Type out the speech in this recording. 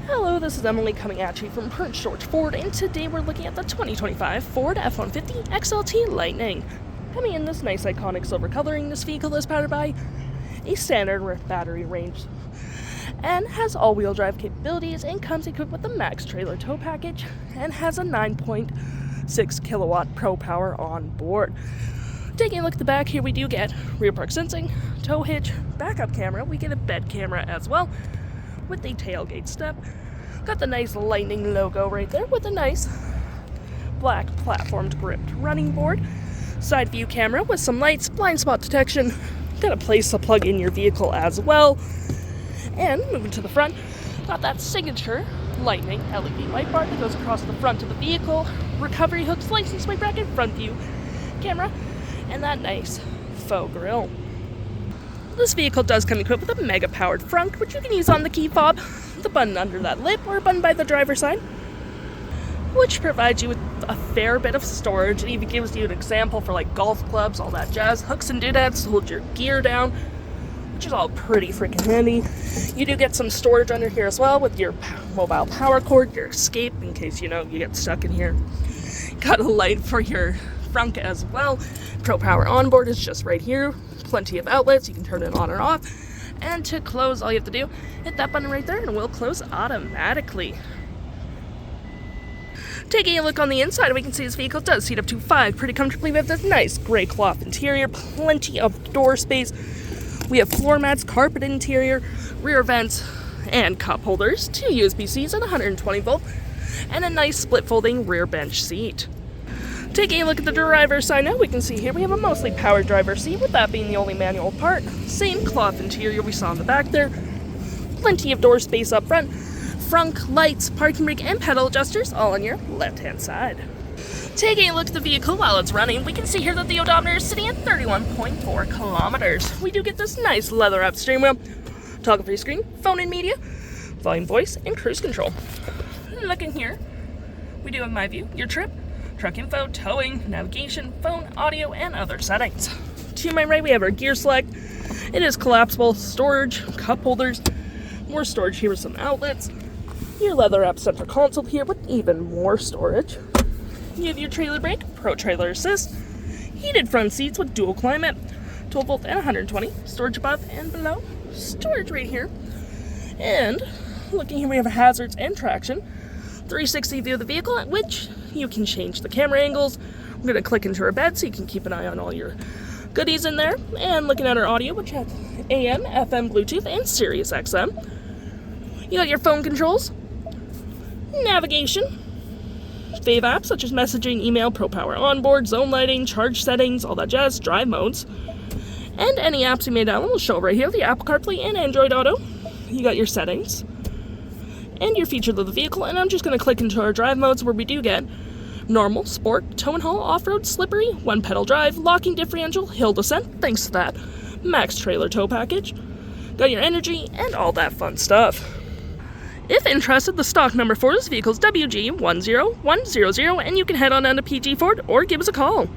Hello, this is Emily coming at you from Prince George Ford, and today we're looking at the 2025 Ford F-150 XLT Lightning. Coming in this nice iconic silver coloring, this vehicle is powered by a standard battery range and has all-wheel drive capabilities and comes equipped with the max trailer tow package and has a 9.6 kilowatt Pro Power Onboard. Taking a look at the back here, we do get rear park sensing, tow hitch, backup camera, we get a bed camera as well with the tailgate step. Got the nice Lightning logo right there with a nice black platformed gripped running board. Side view camera with some lights, blind spot detection. Got a place to plug in your vehicle as well. And moving to the front, got that signature Lightning LED light bar that goes across the front of the vehicle. Recovery hooks, license plate bracket, front view camera, and that nice faux grille. This vehicle does come equipped with a mega-powered frunk, which you can use on the key fob, the button under that lip, or a button by the driver's side, which provides you with a fair bit of storage. It even gives you an example for like golf clubs, all that jazz, hooks and doodads to hold your gear down, which is all pretty freaking handy. You do get some storage under here as well with your mobile power cord, your escape, in case, you get stuck in here. Got a light for your frunk as well. Pro Power Onboard is just right here. Plenty of outlets, you can turn it on or off. And to close, all you have to do, hit that button right there and it will close automatically. Taking a look on the inside, we can see this vehicle does seat up to 5 pretty comfortably with this nice gray cloth interior, plenty of door space. We have floor mats, carpet interior, rear vents, and cup holders, 2 USB-Cs and 120 volt, and a nice split folding rear bench seat. Taking a look at the driver's side now, we can see here we have a mostly powered driver's seat, with that being the only manual part. Same cloth interior we saw in the back there. Plenty of door space up front. Frunk, lights, parking brake, and pedal adjusters all on your left-hand side. Taking a look at the vehicle while it's running, we can see here that the odometer is sitting at 31.4 kilometers. We do get this nice leather-wrapped steering wheel, toggle-free screen, phone and media, volume, voice, and cruise control. Looking here, we do have My View, your trip, truck info, towing, navigation, phone, audio, and other settings. To my right, we have our gear select. It is collapsible storage, cup holders, more storage here with some outlets. Your leather-wrapped center console here with even more storage. You have your trailer brake, Pro Trailer Assist, heated front seats with dual climate, 12 volt and 120, storage above and below, storage right here. And looking here, we have hazards and traction, 360 view of the vehicle, at which you can change the camera angles. I'm going to click into our bed so you can keep an eye on all your goodies in there. And looking at our audio, which has AM, FM, Bluetooth, and SiriusXM. You got your phone controls, navigation, fave apps such as messaging, email, Pro Power Onboard, zone lighting, charge settings, all that jazz, drive modes. And any apps you may download will show right here, the Apple CarPlay and Android Auto. You got your settings and your features of the vehicle, and I'm just going to click into our drive modes where we do get normal, sport, tow and haul, off-road, slippery, one-pedal drive, locking differential, hill descent, thanks to that, max trailer tow package, got your energy, and all that fun stuff. If interested, the stock number for this vehicle is WG10100, and you can head on down to PG Ford or give us a call.